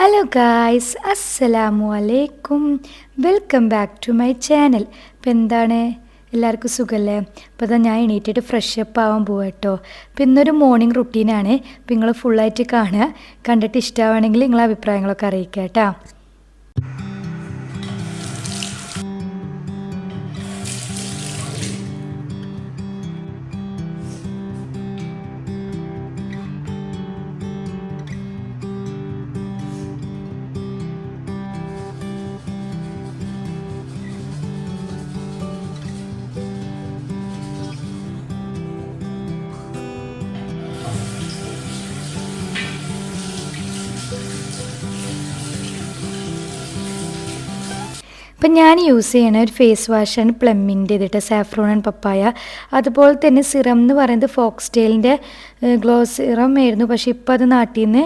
Hello guys, അസ്സലാമു അലൈക്കും. Welcome back to my channel. ഇപ്പം എന്താണ് എല്ലാവർക്കും സുഖമല്ലേ? അപ്പോൾ അതാ ഞാൻ എണീറ്റിട്ട് ഫ്രഷ് അപ്പ് ആവാൻ പോവാം കേട്ടോ. അപ്പം ഇന്നൊരു മോർണിംഗ് റുട്ടീനാണ്. അപ്പം നിങ്ങൾ ഫുള്ളായിട്ട് കാണുക. കണ്ടിട്ട് ഇഷ്ടമാണെങ്കിൽ നിങ്ങളെ അഭിപ്രായങ്ങളൊക്കെ അറിയിക്കുക കേട്ടോ. ഇപ്പം ഞാൻ യൂസ് ചെയ്യണ ഒരു ഫേസ് വാഷാണ് പ്ലമ്മിൻ്റെ ഇതിട്ട് സാഫ്രോൺ ആൻഡ് പപ്പായ. അതുപോലെ തന്നെ സിറം എന്ന് പറയുന്നത് ഫോക്സ്ടെയിലിൻ്റെ ഗ്ലോ സിറം ആയിരുന്നു. പക്ഷേ ഇപ്പോൾ അത് നാട്ടിൽ നിന്ന്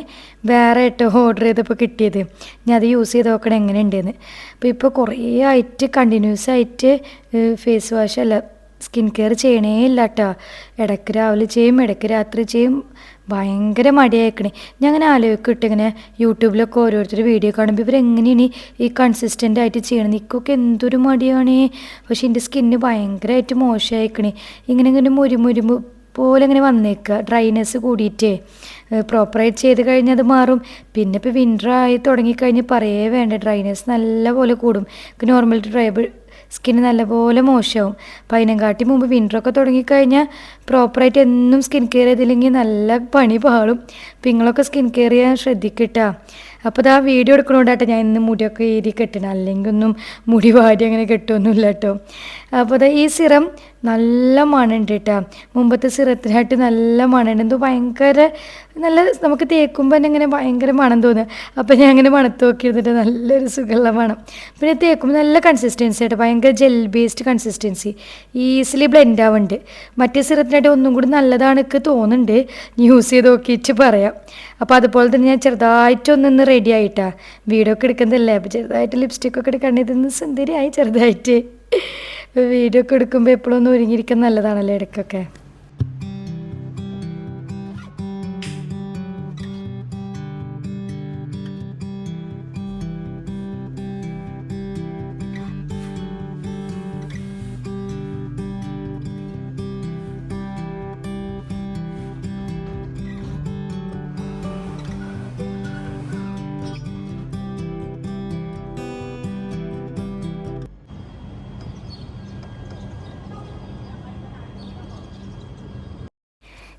വേറെ ആയിട്ട് ഓർഡർ ചെയ്തപ്പോൾ കിട്ടിയത്. ഞാൻ അത് യൂസ് ചെയ്ത് നോക്കണം എങ്ങനെയുണ്ടെന്ന്. അപ്പോൾ കുറേ ആയിട്ട് കണ്ടിന്യൂസ് ആയിട്ട് ഫേസ് വാഷ് അല്ല സ്കിൻ കെയർ ചെയ്യണേ ഇല്ല കേട്ടോ. ഇടയ്ക്ക് രാവിലെ ചെയ്യും, ഇടയ്ക്ക് രാത്രി ചെയ്യും. ഭയങ്കര മടിയായിക്കണേ. ഞാൻ അങ്ങനെ ആലോചിക്കിട്ട് ഇങ്ങനെ യൂട്യൂബിലൊക്കെ ഓരോരുത്തർ വീഡിയോ കാണുമ്പോൾ ഇവരെങ്ങനെയാണ് ഈ കൺസിസ്റ്റൻ്റ് ആയിട്ട് ചെയ്യണം. നിൽക്കൊക്കെ എന്തൊരു മടിയാണ്. പക്ഷേ എൻ്റെ സ്കിന്ന് ഭയങ്കരമായിട്ട് മോശമായിക്കണേ. ഇങ്ങനെ മുരുമുരുമ്പ് പോലെ ഇങ്ങനെ വന്നേക്കുക, ഡ്രൈനെസ് കൂടിയിട്ടേ. പ്രോപ്പറായിട്ട് ചെയ്ത് കഴിഞ്ഞാൽ അത് മാറും. പിന്നെ ഇപ്പോൾ വിൻ്റർ ആയി തുടങ്ങിക്കഴിഞ്ഞ് പറയേ വേണ്ട, ഡ്രൈനെസ് നല്ല പോലെ കൂടും. നോർമൽ ഡ്രൈബിൾ സ്കിന്ന് നല്ലപോലെ മോശമാവും. അപ്പം അതിനെക്കാട്ടി മുമ്പ് വിൻ്ററൊക്കെ തുടങ്ങിക്കഴിഞ്ഞാൽ പ്രോപ്പറായിട്ട് എന്നും സ്കിൻ കെയർ ചെയ്തില്ലെങ്കിൽ നല്ല പണി പാളും. അപ്പം നിങ്ങളൊക്കെ സ്കിൻ കെയർ ചെയ്യാൻ ശ്രദ്ധിക്കട്ടാ. അപ്പോൾ അത് ആ വീഡിയോ എടുക്കണോണ്ടാട്ടെ ഞാൻ ഇന്ന് മുടിയൊക്കെ ഏരി കെട്ടണം, അല്ലെങ്കിൽ ഒന്നും മുടി വാരി അങ്ങനെ കെട്ടുമൊന്നുമില്ല കേട്ടോ. അപ്പോൾ അത് ഈ സിറം നല്ല മണമുണ്ട് കേട്ടോ. മുമ്പത്തെ സിറത്തിനായിട്ട് നല്ല മണമുണ്ട്. എന്തോ ഭയങ്കര നല്ല, നമുക്ക് തേക്കുമ്പോൾ തന്നെ ഇങ്ങനെ ഭയങ്കര മണം തോന്നുക. അപ്പോൾ ഞാൻ അങ്ങനെ മണത്ത് നോക്കിയിരുന്നിട്ട് നല്ലൊരു സുഖമുള്ള മണം. പിന്നെ തേക്കുമ്പോൾ നല്ല കൺസിസ്റ്റൻസി ആയിട്ട്, ഭയങ്കര gel based consistency, easily blend ആവുന്നുണ്ട്. മറ്റേ സിറത്തിനായിട്ട് ഒന്നും കൂടി നല്ലതാണ് എനിക്ക് തോന്നുന്നുണ്ട്. യൂസ് ചെയ്ത് നോക്കിയിട്ട് പറയാം. അപ്പോൾ അതുപോലെ തന്നെ ഞാൻ ചെറുതായിട്ടൊന്ന് റെഡി ആയിട്ടാണ് വീഡിയോ ഒക്കെ എടുക്കുന്നതല്ലേ. അപ്പോൾ ചെറുതായിട്ട് ലിപ്സ്റ്റിക്കൊക്കെ എടുക്കണ്ടിരുന്ന് സുന്ദരിയായി ചെറുതായിട്ട്. വീഡിയോ ഒക്കെ എടുക്കുമ്പോൾ എപ്പോഴും ഒന്ന് ഒരുങ്ങിയിരിക്കാൻ നല്ലതാണല്ലോ ഇടയ്ക്കൊക്കെ.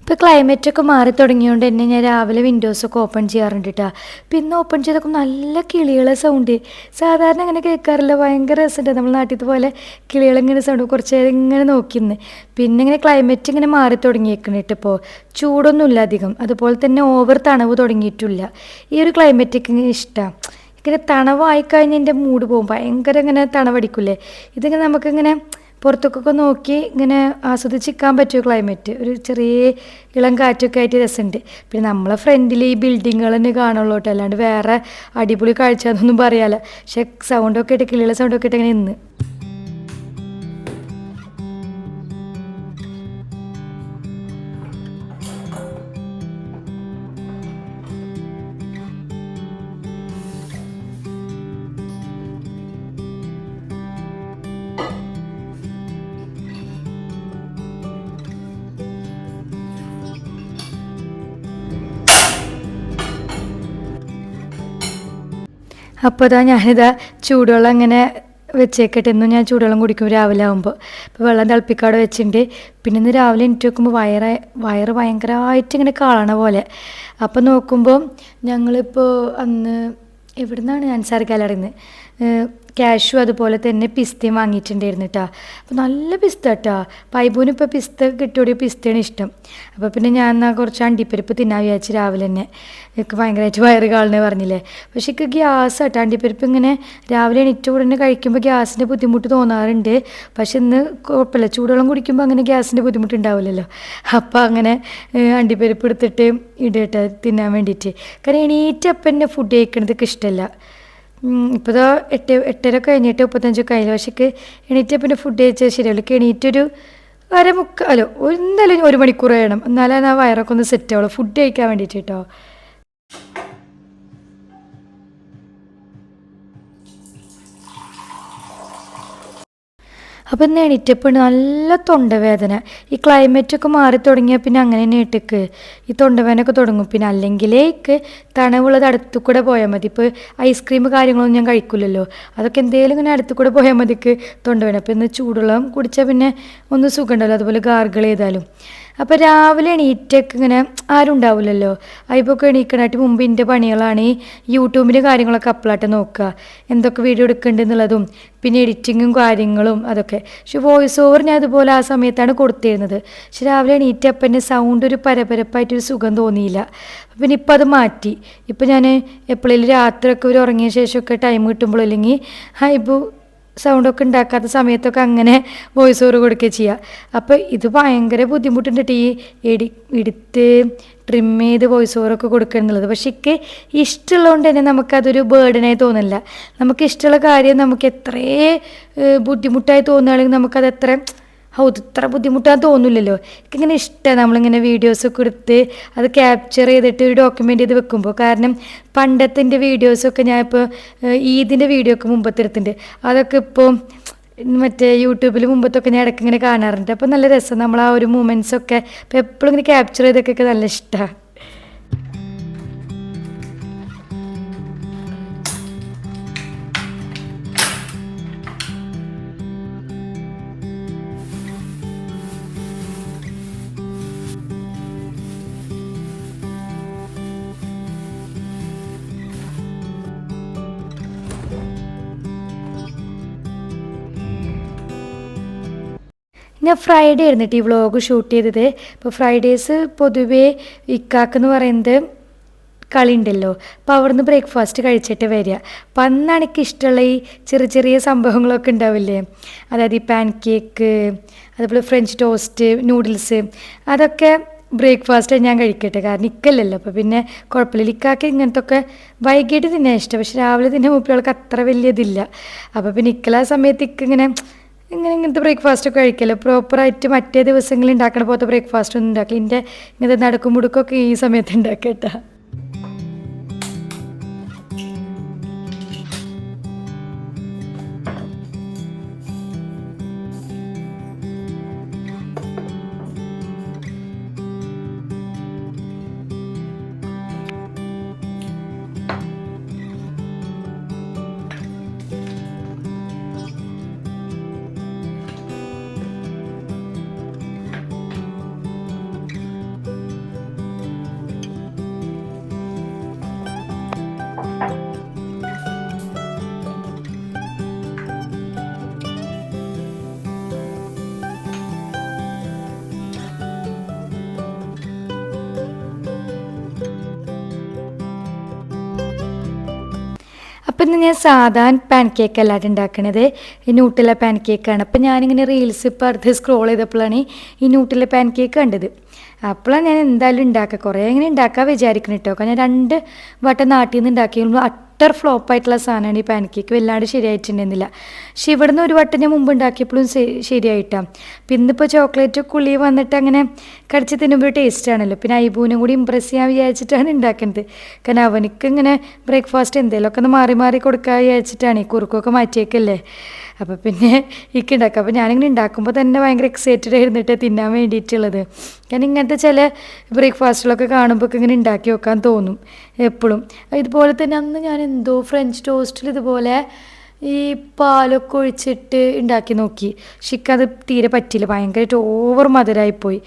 ഇപ്പോൾ ക്ലൈമറ്റൊക്കെ മാറി തുടങ്ങിയതുകൊണ്ട് തന്നെ ഞാൻ രാവിലെ വിൻഡോസൊക്കെ ഓപ്പൺ ചെയ്യാറുണ്ട് കേട്ടോ. പിന്നെ ഓപ്പൺ ചെയ്തൊക്കെ നല്ല കിളികളെ സൗണ്ട് സാധാരണ അങ്ങനെ കേൾക്കാറില്ല. ഭയങ്കര രസമുണ്ട്. നമ്മൾ നാട്ടിലത്തെ പോലെ കിളികളിങ്ങനെ സൗണ്ട് കുറച്ച് നേരം ഇങ്ങനെ നോക്കിന്ന്. പിന്നെ ഇങ്ങനെ ക്ലൈമറ്റ് ഇങ്ങനെ മാറി തുടങ്ങിയേക്കണിട്ട്. ഇപ്പോൾ ചൂടൊന്നുമില്ല അധികം, അതുപോലെ തന്നെ ഓവർ തണവ് തുടങ്ങിയിട്ടില്ല. ഈ ഒരു ക്ലൈമറ്റൊക്കെ ഇങ്ങനെ ഇഷ്ടമാണ്. ഇങ്ങനെ തണവായിക്കഴിഞ്ഞാൽ എൻ്റെ മൂഡ് പോകും. ഭയങ്കര ഇങ്ങനെ തണവടിക്കില്ലേ. ഇതിങ്ങനെ നമുക്കിങ്ങനെ പുറത്തൊക്കെ നോക്കി ഇങ്ങനെ ആസ്വദിച്ചിരിക്കാൻ പറ്റിയ ക്ലൈമറ്റ്. ഒരു ചെറിയ ഇളം കാറ്റൊക്കെ ആയിട്ട് രസമുണ്ട്. പിന്നെ നമ്മളെ ഫ്രണ്ടിൽ ഈ ബിൽഡിങ്ങുകൾ തന്നെ കാണുള്ളൂ കേട്ടോ, അല്ലാണ്ട് വേറെ അടിപൊളി കാഴ്ച എന്നൊന്നും പറയാമല്ലോ. പക്ഷെ സൗണ്ടൊക്കെ ആയിട്ട്, കിളിയുള്ള സൗണ്ടൊക്കെ ആയിട്ട് അങ്ങനെ ഇന്ന് അപ്പോൾ ഞാനിതാ ചൂടുവെള്ളം അങ്ങനെ വെച്ചേക്കട്ടെ. എന്നും ഞാൻ ചൂടുവെള്ളം കുടിക്കും രാവിലെ ആകുമ്പോൾ. അപ്പോൾ വെള്ളം തിളപ്പിക്കാതെ വെച്ചിട്ടുണ്ട്. പിന്നെ ഇന്ന് രാവിലെ എനിക്ക് നോക്കുമ്പോൾ വയറ് ഭയങ്കരമായിട്ട് ഇങ്ങനെ കാണണ പോലെ. അപ്പോൾ നോക്കുമ്പോൾ ഞങ്ങളിപ്പോൾ അന്ന് എവിടെ നിന്നാണ് അൻസാർ ഗാലറിയിൽ നിന്ന് ക്യാഷും അതുപോലെ തന്നെ പിസ്തയും വാങ്ങിയിട്ടുണ്ടായിരുന്നു കേട്ടോ. അപ്പോൾ നല്ല പിസ്ത കേട്ടോ. പൈബൂന് ഇപ്പോൾ പിസ്ത കിട്ടിയോടിയ പിസ്തയാണ് ഇഷ്ടം. അപ്പോൾ പിന്നെ ഞാൻ എന്നാൽ കുറച്ച് അണ്ടിപ്പരിപ്പ് തിന്നാൻ വിചാരിച്ച് രാവിലെ തന്നെ. എനിക്ക് ഭയങ്കരമായിട്ട് വയറ് കാണുന്നേ പറഞ്ഞില്ലേ. പക്ഷേ എനിക്ക് ഗ്യാസ് കേട്ടോ. അണ്ടിപ്പരിപ്പ് ഇങ്ങനെ രാവിലെ എണീറ്റ ഉടനെ കഴിക്കുമ്പോൾ ഗ്യാസിൻ്റെ ബുദ്ധിമുട്ട് തോന്നാറുണ്ട്. പക്ഷെ ഇന്ന് കുഴപ്പമില്ല, ചൂടുവെള്ളം കുടിക്കുമ്പോൾ അങ്ങനെ ഗ്യാസിൻ്റെ ബുദ്ധിമുട്ട് ഉണ്ടാവില്ലല്ലോ. അപ്പോൾ അങ്ങനെ അണ്ടിപ്പരിപ്പ് എടുത്തിട്ട് ഇടട്ടെ തിന്നാൻ വേണ്ടിയിട്ട്. കാരണം എണീറ്റപ്പം തന്നെ ഫുഡ് കഴിക്കണതൊക്കെ ഇഷ്ടമല്ല. ഇപ്പോൾ 8:30 കഴിഞ്ഞിട്ട് 35 കഴിഞ്ഞു. പക്ഷേ എണീറ്റ് പിന്നെ ഫുഡ് കഴിച്ചാൽ ശരിയല്ല. എണീറ്റൊരു അരമുക്കാലോ എന്തായാലും 1 മണിക്കൂർ വേണം, എന്നാലും ആ വയറൊക്കെ ഒന്ന് സെറ്റ് ആവുള്ളൂ ഫുഡ് കഴിക്കാൻ വേണ്ടിയിട്ട് കേട്ടോ. അപ്പം ഇന്ന് എണീറ്റപ്പോൾ നല്ല തൊണ്ടവേദന. ഈ ക്ലൈമറ്റൊക്കെ മാറി തുടങ്ങിയാൽ പിന്നെ അങ്ങനെ തന്നെ ഇട്ടേക്ക് ഈ തൊണ്ടവേദനയൊക്കെ തുടങ്ങും. പിന്നെ അല്ലെങ്കിലേക്ക് തണവുള്ളത് അടുത്തു കൂടെ പോയാൽ മതി. ഇപ്പോൾ ഐസ്ക്രീം കാര്യങ്ങളൊന്നും ഞാൻ കഴിക്കില്ലല്ലോ, അതൊക്കെ എന്തെങ്കിലും ഇങ്ങനെ അടുത്തു കൂടെ പോയാൽ മതിക്ക് തൊണ്ടവേദന. അപ്പോൾ ഇന്ന് ചൂടുവെള്ളം കുടിച്ചാൽ പിന്നെ ഒന്ന് സുഖം ഉണ്ടല്ലോ, അതുപോലെ ഗാർഗിൾ ചെയ്താലും. അപ്പോൾ രാവിലെ എണീറ്റൊക്കെ ഇങ്ങനെ ആരും ഉണ്ടാവില്ലല്ലോ. അതിപ്പോൾ എണീക്കണായിട്ട് മുമ്പ് എൻ്റെ പണികളാണ് ഈ യൂട്യൂബിൻ്റെ കാര്യങ്ങളൊക്കെ അപ്ലോഡ് നോക്കുക, എന്തൊക്കെ വീഡിയോ എടുക്കേണ്ടതെന്നുള്ളതും പിന്നെ എഡിറ്റിങ്ങും കാര്യങ്ങളും അതൊക്കെ. പക്ഷെ വോയിസ് ഓവർ ഞാൻ അതുപോലെ ആ സമയത്താണ് കൊടുത്തിരുന്നത്. പക്ഷെ രാവിലെ എണീറ്റപ്പം എൻ്റെ സൗണ്ട് ഒരു പരപരപ്പായിട്ടൊരു സുഖം തോന്നിയില്ല. പിന്നെ ഇപ്പം അത് മാറ്റി. ഇപ്പം ഞാൻ എപ്പോഴെങ്കിലും രാത്രിയൊക്കെ ഒരു ഉറങ്ങിയ ശേഷമൊക്കെ ടൈം കിട്ടുമ്പോൾ അല്ലെങ്കിൽ ഇപ്പോൾ സൗണ്ടൊക്കെ ഉണ്ടാക്കാത്ത സമയത്തൊക്കെ അങ്ങനെ വോയിസ് ഓവർ കൊടുക്കുകയും ചെയ്യുക. അപ്പോൾ ഇത് ഭയങ്കര ബുദ്ധിമുട്ടുണ്ട് ഈ എടുത്ത് ട്രിം ചെയ്ത് വോയിസ് ഓവറൊക്കെ കൊടുക്കുക എന്നുള്ളത്. പക്ഷെ എനിക്ക് ഇഷ്ടമുള്ളതുകൊണ്ട് തന്നെ നമുക്കതൊരു ബേർഡനായി തോന്നില്ല. നമുക്ക് ഇഷ്ടമുള്ള കാര്യം നമുക്ക് എത്രേ ബുദ്ധിമുട്ടായി തോന്നുകയാണെങ്കിൽ നമുക്കത് ഇത്ര ബുദ്ധിമുട്ടാന്ന് തോന്നില്ലല്ലോ. എനിക്കിങ്ങനെ ഇഷ്ടമാണ് നമ്മളിങ്ങനെ വീഡിയോസൊക്കെ എടുത്ത് അത് ക്യാപ്ചർ ചെയ്തിട്ട് ഒരു ഡോക്യുമെൻ്റ് ചെയ്ത് വെക്കുമ്പോൾ. കാരണം പണ്ടത്തെ എൻ്റെ വീഡിയോസൊക്കെ ഞാൻ ഇപ്പോൾ ഈദിൻ്റെ വീഡിയോ ഒക്കെ മുമ്പത്തെടുത്തിട്ടുണ്ട്. അതൊക്കെ ഇപ്പോൾ മറ്റേ യൂട്യൂബിൽ മുമ്പത്തൊക്കെ ഞാൻ ഇടയ്ക്ക് ഇങ്ങനെ കാണാറുണ്ട്. അപ്പോൾ നല്ല രസം നമ്മൾ ആ ഒരു മൂമെൻറ്റ്സൊക്കെ ഇപ്പോൾ എപ്പോഴും ഇങ്ങനെ ക്യാപ്ചർ ചെയ്തൊക്കെ നല്ല ഇഷ്ടമാണ്. ഞാൻ ഫ്രൈഡേ ആയിരുന്നിട്ട് ഈ വ്ളോഗ് ഷൂട്ട് ചെയ്തത്. ഇപ്പോൾ ഫ്രൈഡേസ് പൊതുവേ ഇക്കാക്കെന്ന് പറയുന്നത് കളി ഉണ്ടല്ലോ, അപ്പോൾ അവിടുന്ന് ബ്രേക്ക്ഫാസ്റ്റ് കഴിച്ചിട്ട് വരിക. അപ്പം അന്നാണ് എനിക്ക് ഇഷ്ടമുള്ള ഈ ചെറിയ ചെറിയ സംഭവങ്ങളൊക്കെ ഉണ്ടാവില്ലേ, അതായത് ഈ പാൻ കേക്ക്, അതുപോലെ ഫ്രഞ്ച് ടോസ്റ്റ്, നൂഡിൽസ്, അതൊക്കെ ബ്രേക്ക്ഫാസ്റ്റ് ഞാൻ കഴിക്കട്ടെ. കാരണം ഇക്കല്ലല്ലോ, അപ്പോൾ പിന്നെ കുഴപ്പമില്ല. ഇക്കാക്ക് ഇങ്ങനത്തെ ഒക്കെ വൈകിട്ട് തിന്നാൻ ഇഷ്ടം, പക്ഷെ രാവിലെ തിന്നാൻ മൂപ്പികൾക്ക് അത്ര വലിയതില്ല. അപ്പോൾ പിന്നെ ഇക്കല സമയത്ത് ഇങ്ങനത്തെ ബ്രേക്ക്ഫാസ്റ്റൊക്കെ കഴിക്കല്ലോ പ്രോപ്പറായിട്ട്. മറ്റേ ദിവസങ്ങളിൽ ഉണ്ടാക്കണ പോലത്തെ ബ്രേക്ക്ഫാസ്റ്റ് ഒന്നും ഉണ്ടാക്കില്ല. ഇങ്ങനത്തെ നടക്കും മുടുക്കൊക്കെ ഈ സമയത്ത് ഉണ്ടാക്കട്ടാ. അപ്പം ഇന്ന് ഞാൻ സാധാരണ പാൻ കേക്ക് അല്ലാതെ ഉണ്ടാക്കണത് ഈ ന്യൂട്ടെല്ല പാൻ കേക്കാണ്. അപ്പം ഞാനിങ്ങനെ റീൽസ് ഇപ്പോൾ അടുത്ത് സ്ക്രോൾ ചെയ്തപ്പോഴാണ് ഈ ന്യൂട്ടെല്ല പാൻ കേക്ക് കണ്ടത്. അപ്പോഴാണ് ഞാൻ എന്തായാലും ഉണ്ടാക്കുക, കുറേ ഇങ്ങനെ ഉണ്ടാക്കാൻ വിചാരിക്കണം കേട്ടോ. കാരണം 2 വട്ടം നാട്ടിൽ നിന്ന് ഉണ്ടാക്കിയുമ്പോൾ അട്ടർ ഫ്ലോപ്പായിട്ടുള്ള സാധനമാണ് ഈ പാൻ കേക്ക്, വല്ലാണ്ട് ശരിയായിട്ടുണ്ടെന്നില്ല. പക്ഷെ ഇവിടുന്ന് ഒരു വട്ടം ഞാൻ മുമ്പ് ഉണ്ടാക്കിയപ്പോഴും ശരിയായിട്ടാണ്. പിന്നെ ഇന്നിപ്പോൾ ചോക്ലേറ്റ് കുളി വന്നിട്ട് അങ്ങനെ കടിച്ച് തിന്നുമ്പോൾ ഒരു ടേസ്റ്റ് ആണല്ലോ. പിന്നെ ഐബൂനും കൂടി ഇമ്പ്രസ് ചെയ്യാൻ വിചാരിച്ചിട്ടാണ് ഉണ്ടാക്കുന്നത്. കാരണം അവനക്ക് ഇങ്ങനെ ബ്രേക്ക്ഫാസ്റ്റ് എന്തെങ്കിലുമൊക്കെ ഒന്ന് മാറി മാറി കൊടുക്കാൻ വിചാരിച്ചിട്ടാണ്, ഈ കുറുക്കൊക്കെ മാറ്റിയേക്കല്ലേ. അപ്പോൾ പിന്നെ എനിക്ക് ഉണ്ടാക്കുക. അപ്പോൾ ഞാനിങ്ങനെ ഉണ്ടാക്കുമ്പോൾ തന്നെ ഭയങ്കര എക്സൈറ്റഡ് ആയിരുന്നിട്ട് തിന്നാൻ വേണ്ടിയിട്ടുള്ളത്. കാരണം ഇങ്ങനത്തെ ചില ബ്രേക്ക്ഫാസ്റ്റുകളൊക്കെ കാണുമ്പോൾ ഇങ്ങനെ ഉണ്ടാക്കി വെക്കാൻ തോന്നും എപ്പോഴും. ഇതുപോലെ തന്നെ അന്ന് ഞാൻ എന്തോ ഫ്രഞ്ച് ടോസ്റ്റിൽ ഇതുപോലെ ഈ പാലൊക്കെ ഒഴിച്ചിട്ട് ഉണ്ടാക്കി നോക്കി. പക്ഷെ എനിക്കത് തീരെ പറ്റില്ല, ഭയങ്കരമായിട്ട് ഓവർ മധുരമായിപ്പോയി.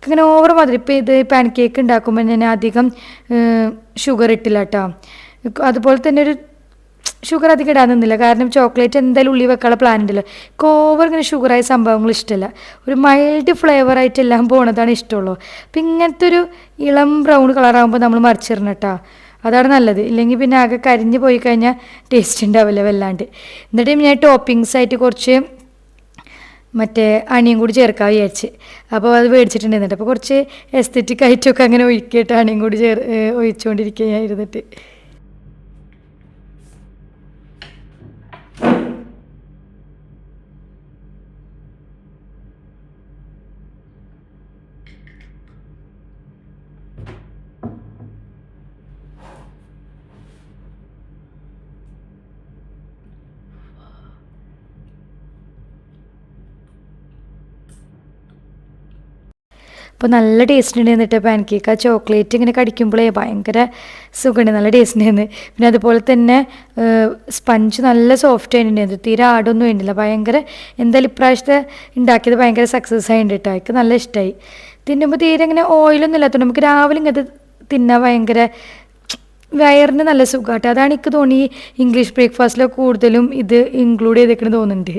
ഇങ്ങനെ ഓവർ മധുരം. ഇപ്പോൾ ഇത് പാൻ കേക്ക് ഉണ്ടാക്കുമ്പോൾ ഞാൻ അധികം ഷുഗർ ഇട്ടില്ല കേട്ടോ. അതുപോലെ തന്നെ ഒരു ഷുഗർ അധികം ഇടാൻ നിന്നില്ല, കാരണം ചോക്ലേറ്റ് എന്തായാലും ഉള്ളി വെക്കാനുള്ള പ്ലാൻ ഉണ്ടല്ലോ. ഓവർ ഇങ്ങനെ ഷുഗറായ സംഭവങ്ങൾ ഇഷ്ടമല്ല, ഒരു മൈൽഡ് ഫ്ലേവറായിട്ട് എല്ലാം പോണതാണ് ഇഷ്ടമുള്ളൂ. അപ്പം ഇങ്ങനത്തെ ഒരു ഇളം ബ്രൗൺ കളറാകുമ്പോൾ നമ്മൾ മറിച്ചിടണം കേട്ടോ, അതാണ് നല്ലത്. ഇല്ലെങ്കിൽ പിന്നെ ആകെ കരിഞ്ഞ് പോയി കഴിഞ്ഞാൽ ടേസ്റ്റ് ഉണ്ടാവില്ല വല്ലാണ്ട്. എന്നിട്ട് ഞാൻ ടോപ്പിങ്സ് ആയിട്ട് കുറച്ച് മറ്റേ അണിയും കൂടി ചേർക്കാൻ വിചാരിച്ച്. അപ്പോൾ അത് മേടിച്ചിട്ടുണ്ടായിരുന്നിട്ട് അപ്പോൾ കുറച്ച് എസ്തെറ്റിക് ആയിട്ടൊക്കെ അങ്ങനെ ഒഴിക്കിയിട്ട് അണിയും കൂടി ഒഴിച്ചുകൊണ്ടിരിക്കുക ഞാൻ ഇരുന്നിട്ട്. അപ്പോൾ നല്ല ടേസ്റ്റ് ഉണ്ടായിരുന്നിട്ട് പാൻ കേക്ക്. ആ ചോക്ലേറ്റ് ഇങ്ങനെ കടിക്കുമ്പോഴേ ഭയങ്കര സുഖമുണ്ട്, നല്ല ടേസ്റ്റ് ഉണ്ടായിരുന്നു. പിന്നെ അതുപോലെ തന്നെ സ്പഞ്ച് നല്ല സോഫ്റ്റ് ആയിട്ടുണ്ടായിരുന്നു, തീരെ ആടൊന്നും വേണ്ടില്ല. ഭയങ്കര എന്തായാലും ഇപ്രാവശ്യത്തെ ഉണ്ടാക്കിയത് ഭയങ്കര സക്സസ് ആയിട്ട് കേട്ടോ. എനിക്ക് നല്ല ഇഷ്ടമായി. തിന്നുമ്പോൾ തീരെ ഇങ്ങനെ ഓയിലൊന്നും ഇല്ലാത്തതുകൊണ്ട് നമുക്ക് രാവിലെ ഇങ്ങനത്തെ തിന്നാൻ ഭയങ്കര വയറിന് നല്ല സുഖമാട്ടോ. അതാണ് എനിക്ക് തോന്നി ഇംഗ്ലീഷ് ബ്രേക്ക്ഫാസ്റ്റിലൊക്കെ കൂടുതലും ഇത് ഇൻക്ലൂഡ് ചെയ്തേക്കണെന്ന് തോന്നുന്നുണ്ട്.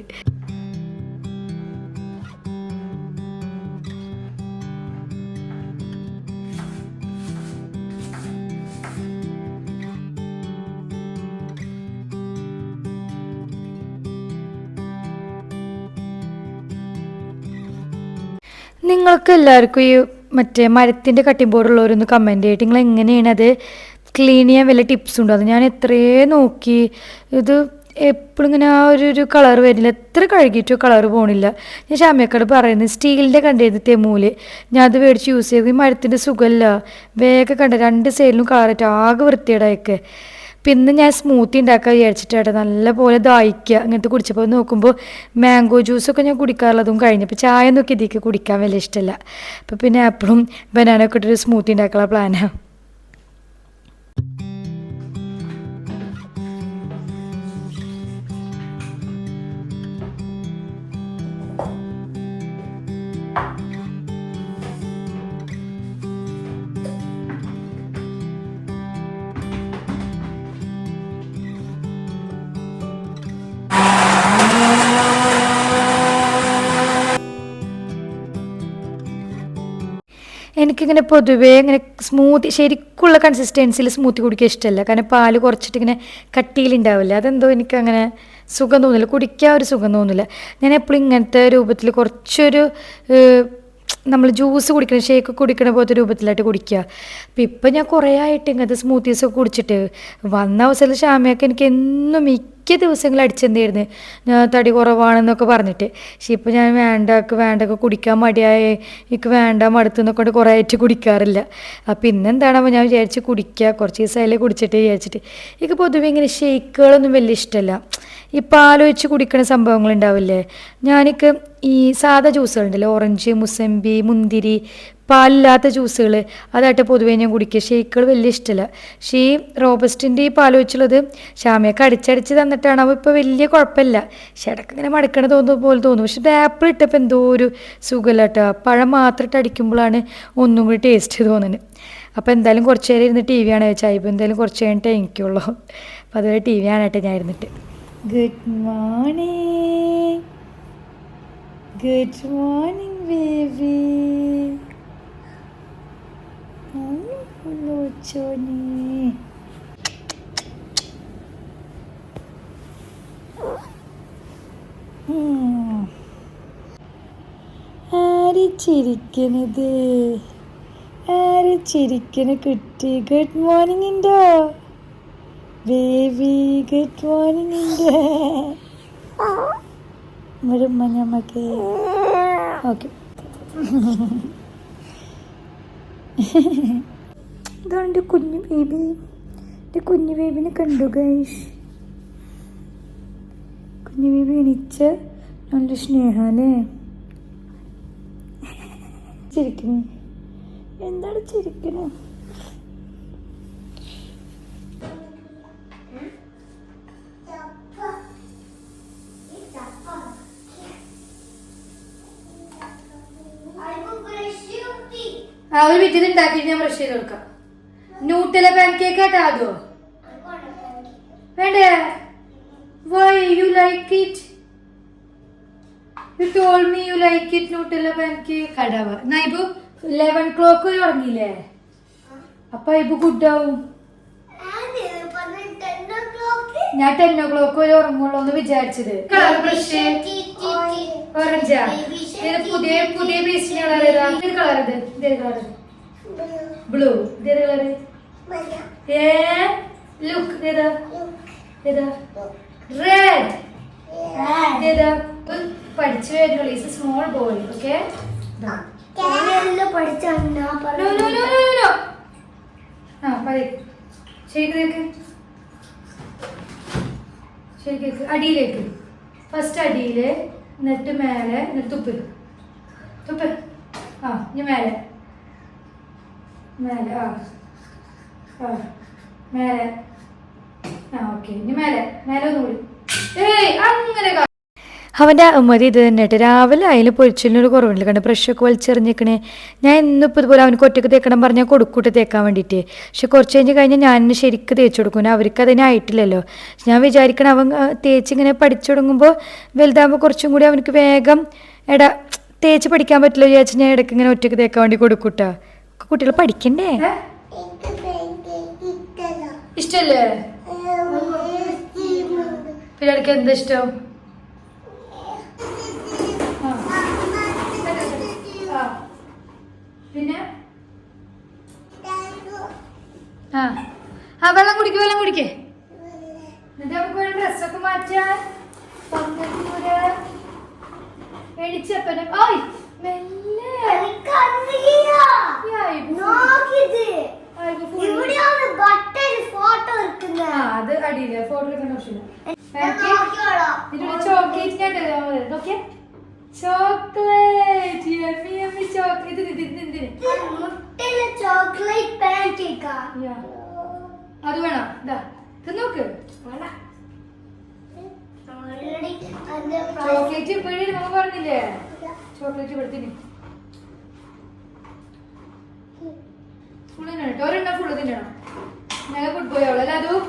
നിങ്ങൾക്ക് എല്ലാവർക്കും ഈ മറ്റേ മരത്തിൻ്റെ കട്ടിംഗ് ബോർഡുള്ളവരൊന്ന് കമൻറ്റ് ചെയ്തിട്ട് നിങ്ങൾ എങ്ങനെയാണ് അത് ക്ലീൻ ചെയ്യാൻ വല്ല ടിപ്സ് ഉണ്ടോ? അത് ഞാൻ എത്രയേ നോക്കി, ഇത് എപ്പോഴും ഇങ്ങനെ ആ ഒരു കളർ വരുന്നില്ല, എത്ര കഴുകിയിട്ടോ കളർ പോകണില്ല. ഞാൻ ഷാമിയക്കോട് പറയുന്നത് സ്റ്റീലിൻ്റെ കണ്ടായിരുന്നു തെമൂല്, ഞാൻ അത് മേടിച്ച് യൂസ് ചെയ്തു. ഈ മരത്തിൻ്റെ സുഖമല്ല, വേഗം കണ്ട 2 സൈഡിലും കളറായിട്ട് ആകെ വൃത്തിയേടായൊക്കെ. പിന്നെ ഞാൻ സ്മൂത്തി ഉണ്ടാക്കാൻ വിചാരിച്ചിട്ടാണ് നല്ലപോലെ ദാഹിക്കുക. അങ്ങനത്തെ കുടിച്ചപ്പോൾ നോക്കുമ്പോൾ മാംഗോ ജ്യൂസൊക്കെ ഞാൻ കുടിക്കാറുള്ളതും കഴിഞ്ഞപ്പോൾ ചായ നോക്കി ഇതിലേക്ക് കുടിക്കാൻ വലിയ ഇഷ്ടമല്ല. അപ്പോൾ പിന്നെ ആപ്പിളും ബനാനൊക്കെ ഇട്ടൊരു സ്മൂത്തി ഉണ്ടാക്കാനുള്ള പ്ലാനാണ്. എനിക്കിങ്ങനെ പൊതുവേ ഇങ്ങനെ സ്മൂത്തി ശരിക്കുള്ള കൺസിസ്റ്റൻസിയിൽ സ്മൂത്തി കുടിക്കാൻ ഇഷ്ടമല്ല. കാരണം പാല് കുറച്ചിട്ട് ഇങ്ങനെ കട്ടിയിലുണ്ടാവില്ല, അതെന്തോ എനിക്കങ്ങനെ സുഖം തോന്നില്ല, കുടിക്കാൻ ഒരു സുഖം തോന്നില്ല. ഞാൻ എപ്പോഴും ഇങ്ങനത്തെ രൂപത്തിൽ കുറച്ചൊരു നമ്മൾ ജ്യൂസ് കുടിക്കണം, ഷേക്ക് കുടിക്കണ പോലത്തെ രൂപത്തിലായിട്ട് കുടിക്കുക. അപ്പം ഇപ്പം ഞാൻ കുറേ ആയിട്ട് ഇങ്ങനത്തെ സ്മൂത്തീസൊക്കെ കുടിച്ചിട്ട് വന്ന അവസരത്തിൽ ഷാമിയൊക്കെ എനിക്ക് എന്നും മിക്ക ദിവസങ്ങൾ അടിച്ചെന്തായിരുന്നു ഞാൻ തടി കുറവാണെന്നൊക്കെ പറഞ്ഞിട്ട്. പക്ഷെ ഇപ്പം ഞാൻ വേണ്ടൊക്കെ കുടിക്കാൻ മടിയായി, എനിക്ക് വേണ്ട മടുത്തുന്നൊക്കെ കൊണ്ട് കുറേ ആയിട്ട് കുടിക്കാറില്ല. അപ്പം ഇന്നെന്താണപ്പോൾ ഞാൻ വിചാരിച്ച് കുടിക്കുക, കുറച്ച് ദിവസമായാലേ കുടിച്ചിട്ട് വിചാരിച്ചിട്ട്. എനിക്ക് പൊതുവെ ഇങ്ങനെ ഷേക്കുകളൊന്നും വലിയ ഇഷ്ടമല്ല. ഈ പാലൊഴിച്ച് കുടിക്കുന്ന സംഭവങ്ങളുണ്ടാവില്ലേ, ഞാനിക്ക് ഈ സാധാ ജ്യൂസുകളുണ്ടല്ലോ, ഓറഞ്ച്, മുസമ്പി, മുന്തിരി, പാലില്ലാത്ത ജ്യൂസുകൾ അതായിട്ട് പൊതുവേ ഞാൻ കുടിക്കുക. ഷേക്കുകൾ വലിയ ഇഷ്ടമല്ല. പക്ഷേ ഈ റോബസ്റ്റിൻ്റെ ഈ പാൽ വെച്ചുള്ളത് ഷാമിയൊക്കെ അടിച്ചടിച്ച് തന്നിട്ടാണ്, അവ ഇപ്പോൾ വലിയ കുഴപ്പമില്ല. പക്ഷെ ഇടയ്ക്ക് ഇങ്ങനെ മടുക്കണ തോന്നുന്ന പോലെ തോന്നും. പക്ഷെ ഇത് ആപ്പിൾ ഇട്ടപ്പോൾ എന്തോ ഒരു സുഖമില്ല കേട്ടോ. പഴം മാത്രം ഇട്ട് അടിക്കുമ്പോഴാണ് ഒന്നും കൂടി ടേസ്റ്റ് തോന്നുന്നത്. അപ്പോൾ എന്തായാലും കുറച്ച് നേരം ഇരുന്ന് ടി വി ആണ് വെച്ചാൽ, ഇപ്പോൾ എന്തായാലും കുറച്ച് കഴിഞ്ഞിട്ടേ എനിക്കുള്ളൂ. അപ്പോൾ അതുവരെ ടി വി ആണായിട്ട് ഞാൻ ഇരുന്നിട്ട്. Good morning, good morning baby. ആര് ചിരിക്കണത്, ആര് ചിരിക്കണ കുട്ടി? ഗുഡ് മോർണിംഗ് ഉണ്ടോ ബേബി? ഗുഡ് മോർണിംഗ് ഉണ്ട്. നമുക്ക് ഓക്കെ. ഇതാണ് എൻ്റെ കുഞ്ഞു ബേബി. എൻ്റെ കുഞ്ഞു ബേബിനെ കണ്ടു ഗൈസ്. കുഞ്ഞു ബേബി എണീച്ച് നല്ല സ്നേഹല്ലേ. ചിരിക്കണേ, എന്താണ് ചിരിക്കണേ? ഒരു വീട്ടിൽ ഉണ്ടാക്കിയിട്ട് ഞാൻ ബ്രഷ് ചെയ്ത് കൊടുക്കാം. ന്യൂട്ടെല്ല പാൻ കേക്ക് ആട്ടോ അതോ വേണ്ടേ? Why you like it? You told me you like it Nutella pancake. കടാവ നൈബു 11 o'clock ഉറങ്ങിയില്ലേ? അപ്പൊ ഇബു ഗുഡാവും. ഞാൻ 10 o'clock വരെ ഉറങ്ങുള്ളൂ എന്ന് വിചാരിച്ചത്. കളർ ബ്രഷ് ഓറഞ്ചാ? പുതിയ പുതിയ പേസ്റ്റിന് കളർ ഏതാ? ഇത് കളർ ഇത് ഇതേത് കളർ? ബ്ലൂ. ഇതേത് കളർ? ലുക്ക് ഇതേതാ? ഏതാ? റെഡ്. ഇതേതാ? പഠിച്ചു വരുന്നുള്ളൂ. Is a small boy. Okay ശരിക്കും അടിയിലേക്ക് ഫസ്റ്റ് അടിയില് എന്നിട്ട് മേലെ എന്നിട്ട് തുപ്പ് തുപ്പ്. ആ ഇനി മേലെ മേലെ ആ ആ മേലെ ആ ഓക്കെ ഇനി മേലെ മേലെ ഒന്നുകൂടി ഏയ് അങ്ങനെ അവൻ്റെ മതി ഇത് തന്നെ കേട്ടോ. രാവിലെ അതിൽ പൊരിച്ചിലിനൊരു കുറവില്ല കണ്ട് ബ്രഷൊക്കെ വലിച്ചെറിഞ്ഞിക്കണേ. ഞാൻ ഇന്നിപ്പോൾ ഇതുപോലെ അവനക്ക് ഒറ്റയ്ക്ക് തേക്കണം പറഞ്ഞാൽ കൊടുക്കൂട്ട് തേക്കാൻ വേണ്ടിയിട്ട്. പക്ഷെ കുറച്ച് കഴിഞ്ഞാൽ ഞാൻ ശരിക്കും തേച്ച് കൊടുക്കും. അവർക്ക് അതിനായിട്ടില്ലല്ലോ. ഞാൻ വിചാരിക്കണം അവൻ തേച്ചിങ്ങനെ പഠിച്ചു തുടങ്ങുമ്പോൾ വലുതാകുമ്പോൾ കുറച്ചും കൂടി അവനക്ക് വേഗം തേച്ച് പഠിക്കാൻ പറ്റില്ല വിചാരിച്ച് ഞാൻ ഇടയ്ക്ക് ഇങ്ങനെ ഒറ്റയ്ക്ക് തേക്കാൻ വേണ്ടി കൊടുക്കൂട്ടാ. കുട്ടികൾ പഠിക്കണ്ടേ? ഇഷ്ടല്ലേ? പിള്ളേർക്ക് എന്താ ഇഷ്ടം? പിന്നെ ആ വെള്ളം കുടിക്കേ എന്നിട്ട് നമുക്ക് വേണം ഡ്രസ്സൊക്കെ മാറ്റാൻ. എണിച്ചപ്പനെ അത് അടിയില്ല ഫോട്ടോ എടുക്കേണ്ട ആവശ്യമില്ല. ചോക്ലേറ്റ് നോക്കിയേ chocolate yummy yummy chocolate chocolate pancake അത് വേണം ഇതാ നോക്ക് ചോക്ലേറ്റ് ഇപ്പോഴും നമ്മൾ പറഞ്ഞില്ലേ ചോക്ലേറ്റ് പെടുത്തിന് ഫുള്ള് തിന്നണം ഒരെണ്ണം ഫുള്ള് തിന്നണം. ഞാൻ ഫുഡ് പോയോളൂ അല്ല അതും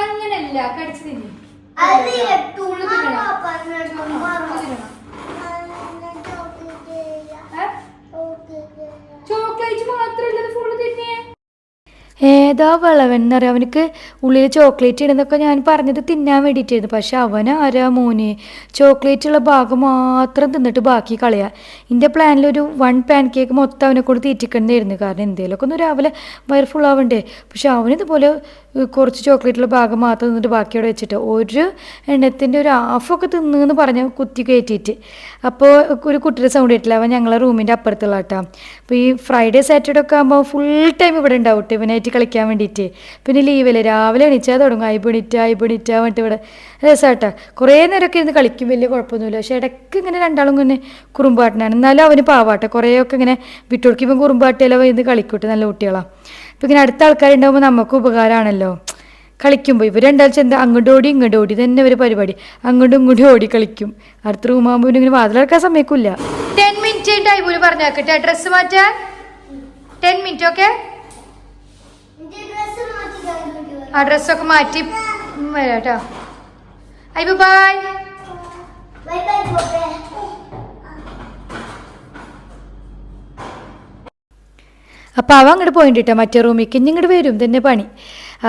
അങ്ങനല്ല കടിച്ചു തിന്നു ചോക്ലേറ്റ് മാത്രമല്ല ഫുള്ള് തിന്നേ. ഏതാ വിളവെന്നറിയാം. അവനക്ക് ഉള്ളിൽ ചോക്ലേറ്റ് ഇടുന്നൊക്കെ ഞാൻ പറഞ്ഞത് തിന്നാൻ വേണ്ടിയിട്ടായിരുന്നു. പക്ഷെ അവനാരാ മോന് ചോക്ലേറ്റുള്ള ഭാഗം മാത്രം തിന്നിട്ട് ബാക്കി കളയാ. എൻ്റെ പ്ലാനിലൊരു 1 പാൻ കേക്ക് മൊത്തം അവനെ കൊണ്ട് തീറ്റിക്കണ്ടായിരുന്നു. കാരണം എന്തെങ്കിലുമൊക്കെ ഒന്ന് രാവിലെ വയർ ഫുൾ ആവണ്ടേ. പക്ഷെ അവനിതുപോലെ കുറച്ച് ചോക്ലേറ്റുള്ള ഭാഗം മാത്രം തിന്നിട്ട് ബാക്കി അവിടെ വെച്ചിട്ട് ഒരു എണ്ണത്തിൻ്റെ ഒരു ഹാഫൊക്കെ തിന്നെന്ന് പറഞ്ഞ് കുത്തി കയറ്റിയിട്ട്. അപ്പോൾ ഒരു കുട്ടിയുടെ സൗണ്ട് കേട്ടില്ല. അവൻ ഞങ്ങളെ റൂമിൻ്റെ അപ്പുറത്തുള്ള കേട്ടോ. അപ്പോൾ ഈ ഫ്രൈഡേ സാറ്റർഡേ ഒക്കെ ആകുമ്പോൾ ഫുൾ ടൈം ഇവിടെ ഉണ്ടാവും ഇവനായിട്ട് കളിക്കാൻ വേണ്ടിയിട്ട്. പിന്നെ ലീവല്ലേ രാവിലെ എണീച്ചാൽ തുടങ്ങും ഐബണിറ്റ പറഞ്ഞിട്ട് ഇവിടെ രസമാട്ടാ. കുറേ നേരമൊക്കെ ഇരുന്ന് കളിക്കും വലിയ കുഴപ്പമൊന്നുമില്ല. പക്ഷെ ഇടയ്ക്ക് ഇങ്ങനെ രണ്ടാളും ഇങ്ങനെ കുറുമ്പാട്ടനാണ്. എന്നാലും അവന് പാവാട്ടെ കുറേയൊക്കെ ഇങ്ങനെ വിട്ടുകൊടുക്കുമ്പോൾ കുറുമ്പാട്ടിയെല്ലാം ഇരുന്ന് കളിക്കൂട്ടെ നല്ല കുട്ടികളാണ്. അപ്പോൾ ഇങ്ങനെ അടുത്ത ആൾക്കാരുണ്ടാകുമ്പോൾ നമുക്ക് ഉപകാരമാണല്ലോ കളിക്കുമ്പോൾ. ഇവർ രണ്ടാഴ്ച എന്താ അങ്ങോട്ട് ഓടി തന്നെ ഒരു പരിപാടി അങ്ങോട്ടും ഇങ്ങോട്ടും ഓടി കളിക്കും. അടുത്ത റൂമാകുമ്പോൾ ഇങ്ങനെ വാതിലടക്കാൻ സമ്മതിക്കില്ല. 10 മിനിറ്റ് ടൈം പറഞ്ഞാക്കട്ടെ ഡ്രസ്സ് മാറ്റാൻ 10 മിനിറ്റ് ഓക്കെ. ആ ഡ്രസ്സൊക്കെ മാറ്റി വരാം കേട്ടോ. അയ്യോ ബൈ. അപ്പോൾ അവ അങ്ങോട്ട് പോയിട്ടോ മറ്റേ റൂമിലേക്ക്. ഇനി ഇങ്ങോട്ട് വരും തന്നെ പണി.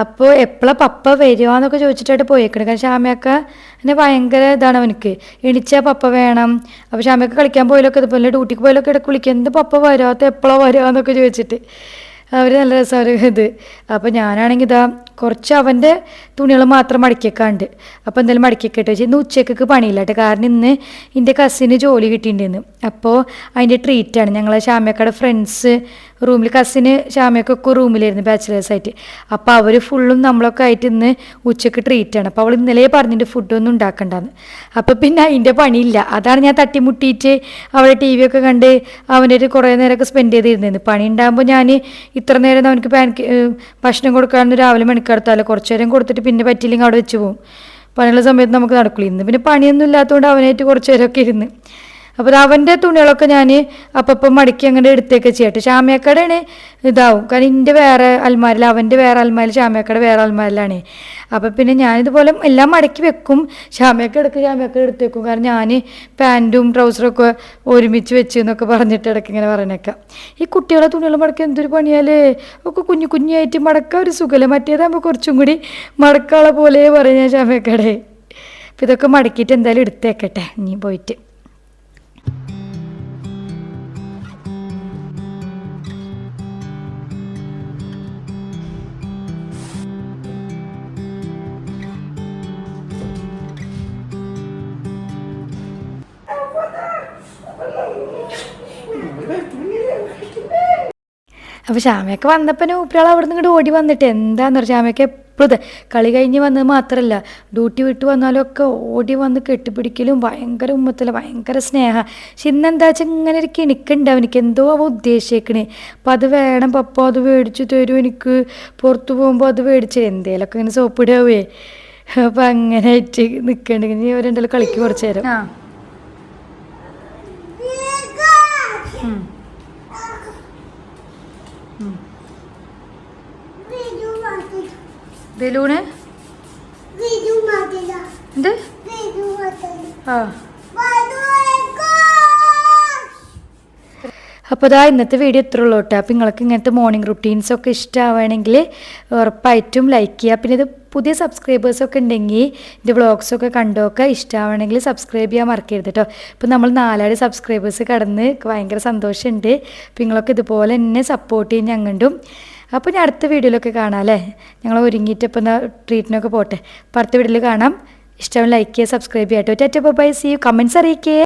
അപ്പോൾ എപ്പോഴാണ് പപ്പ വരുവാന്നൊക്കെ ചോദിച്ചിട്ടായിട്ട് പോയേക്കണം. കാരണം ശ്യാമയൊക്കെ എന്നെ ഭയങ്കര ഇതാണ് അവനക്ക്. എണിച്ചാൽ പപ്പ വേണം. അപ്പോൾ ശ്യാമയൊക്കെ കളിക്കാൻ പോയാലൊക്കെ ഇതുപോലെ ഡ്യൂട്ടിക്ക് പോയാലൊക്കെ ഇടയ്ക്ക് വിളിക്കും എന്ത് പപ്പ വരാത്ത എപ്പോഴാണ് വരാമെന്നൊക്കെ ചോദിച്ചിട്ട് അവർ നല്ല രസമാണ് ഇത്. അപ്പോൾ ഞാനാണെങ്കിൽ ഇതാ കുറച്ച് അവൻ്റെ തുണികൾ മാത്രം മടക്കിയേക്കാണ്ട്. അപ്പോൾ എന്തായാലും മടക്കിയേക്കട്ടെ വെച്ചാൽ ഇന്ന് ഉച്ചയ്ക്ക് പണിയില്ല കേട്ടോ. കാരണം ഇന്ന് എൻ്റെ കസിന് ജോലി കിട്ടിയിട്ടുണ്ടെന്ന്. അപ്പോൾ അതിൻ്റെ ട്രീറ്റാണ്. ഞങ്ങളെ ശ്യാമയക്കയുടെ ഫ്രണ്ട്സ് റൂമിൽ കസിന് ശ്യാമയൊക്കെ റൂമിലായിരുന്നു ബാച്ചിലേഴ്സായിട്ട്. അപ്പോൾ അവർ ഫുള്ളും നമ്മളൊക്കെ ആയിട്ട് ഇന്ന് ഉച്ചയ്ക്ക് ട്രീറ്റാണ്. അപ്പോൾ അവൾ ഇന്നലെ പറഞ്ഞിട്ട് ഫുഡൊന്നും ഉണ്ടാക്കണ്ടെന്ന്. അപ്പോൾ പിന്നെ അതിൻ്റെ പണിയില്ല. അതാണ് ഞാൻ തട്ടിമുട്ടിയിട്ട് അവിടെ ടി വി ഒക്കെ കണ്ട് അവൻ്റെ ഒരു കുറേ നേരമൊക്കെ സ്പെൻഡ് ചെയ്തിരുന്നത്. പണി ഉണ്ടാകുമ്പോൾ ഞാൻ ഇത്ര നേരം അവനക്ക് ഭക്ഷണം കൊടുക്കാമെന്ന് രാവിലെ മെനക്കെടുത്താലോ കുറച്ച് നേരം കൊടുത്തിട്ട് പിന്നെ പറ്റിയില്ലെങ്കിൽ അവിടെ വെച്ച് പോകും. പണിയുള്ള സമയത്ത് നമുക്ക് നടക്കില്ല. ഇന്ന് പിന്നെ പണിയൊന്നും ഇല്ലാത്തതുകൊണ്ട് അവനായിട്ട് കുറച്ച് നേരമൊക്കെ ഇരുന്ന്. അപ്പോൾ അവൻ്റെ തുണികളൊക്കെ ഞാൻ അപ്പം മടക്കി അങ്ങനെ എടുത്തേക്ക് ചെയ്യട്ടെ. ശ്യാമയക്കടയാണ് ഇതാവും. കാരണം എൻ്റെ വേറെ അൽമാരിൽ അവൻ്റെ വേറെ അൽമാരിൽ ശ്യാമയക്കട വേറെ അൽമാരിലാണ്. അപ്പം പിന്നെ ഞാനിതുപോലെ എല്ലാം മടക്കി വെക്കും. ശ്യാമയക്ക എടുത്തേക്കും. കാരണം ഞാൻ പാൻറ്റും ട്രൗസറൊക്കെ ഒരുമിച്ച് വെച്ച് എന്നൊക്കെ പറഞ്ഞിട്ട് ഇടയ്ക്ക് ഇങ്ങനെ പറഞ്ഞേക്കാം. ഈ കുട്ടികളെ തുണികൾ മടക്കി എന്തൊരു പണിയാലേ. ഒക്കെ കുഞ്ഞായിട്ട് മടക്കാൻ ഒരു സുഖമല്ലേ. മറ്റേതാകുമ്പോൾ കുറച്ചും കൂടി മടക്കാളെ പോലെ പറയും ഞാൻ ശ്യാമയക്കടെ. അപ്പം ഇതൊക്കെ മടക്കിയിട്ട് എന്തായാലും എടുത്തേക്കട്ടെ ഇനി പോയിട്ട്. അപ്പോൾ ശ്യാമയൊക്കെ വന്നപ്പോൾ ഊപ്പിരാൾ അവിടെ നിന്ന് ഇങ്ങോട്ട് ഓടി വന്നിട്ട് എന്താന്ന് പറഞ്ഞാൽ ശ്യാമയൊക്കെ എപ്പോഴും കളി കഴിഞ്ഞ് വന്നത് മാത്രമല്ല ഡ്യൂട്ടി വിട്ട് വന്നാലും ഒക്കെ ഓടി വന്ന് കെട്ടിപ്പിടിക്കലും ഭയങ്കര ഉമ്മത്തല്ല, ഭയങ്കര സ്നേഹം. പക്ഷെ ഇന്നെന്താ വെച്ചാൽ ഇങ്ങനെ ഒരു കിണിക്കുണ്ട് അവനിക്ക്, എന്തോ അവ ഉദ്ദേശിക്കണേ. അപ്പം അത് വേണം പപ്പ, അത് മേടിച്ച് തരും എനിക്ക്, പുറത്ത് പോകുമ്പോൾ അത് മേടിച്ച് എന്തേലൊക്കെ ഇങ്ങനെ സോപ്പിടാവേ. അപ്പം അങ്ങനെ ആയിട്ട് നിൽക്കണ്ടെങ്കിൽ അവരുണ്ടല്ലോ കളിക്ക് കുറച്ച് നേരം. ബലൂണ് എന്ത്? ആ അപ്പോൾ ഇതാ ഇന്നത്തെ വീഡിയോ ഇത്ര ഉള്ളൂ കേട്ടോ. അപ്പോൾ നിങ്ങൾക്ക് ഇങ്ങനത്തെ മോർണിംഗ് റുട്ടീൻസൊക്കെ ഇഷ്ടമാവുകയാണെങ്കിൽ ഉറപ്പായിട്ടും ലൈക്ക് ചെയ്യുക. പിന്നെ ഇത് പുതിയ സബ്സ്ക്രൈബേഴ്സൊക്കെ ഉണ്ടെങ്കിൽ എൻ്റെ വ്ളോഗ്സൊക്കെ കണ്ടൊക്കെ ഇഷ്ടമാവണമെങ്കിൽ സബ്സ്ക്രൈബ് ചെയ്യാൻ മറക്കരുത് കേട്ടോ. ഇപ്പോൾ നമ്മൾ 4 സബ്സ്ക്രൈബേഴ്സ് കടന്ന് ഭയങ്കര സന്തോഷമുണ്ട്. അപ്പോൾ നിങ്ങളൊക്കെ ഇതുപോലെ തന്നെ സപ്പോർട്ട് ചെയ്യും ഞങ്ങണ്ടും. അപ്പോൾ ഞാൻ അടുത്ത വീഡിയോയിലൊക്കെ കാണാം അല്ലേ. ഞങ്ങൾ ഒരുങ്ങിയിട്ട് ഇപ്പോൾ ട്രീറ്റിനൊക്കെ പോട്ടെ. അപ്പോൾ അടുത്ത വീഡിയോയിൽ കാണാം. ഇഷ്ടം ലൈക്ക് ചെയ്യുക, സബ്സ്ക്രൈബ് ചെയ്യാം കേട്ടോ. Tata bye, see you. Comments അറിയിക്കേ.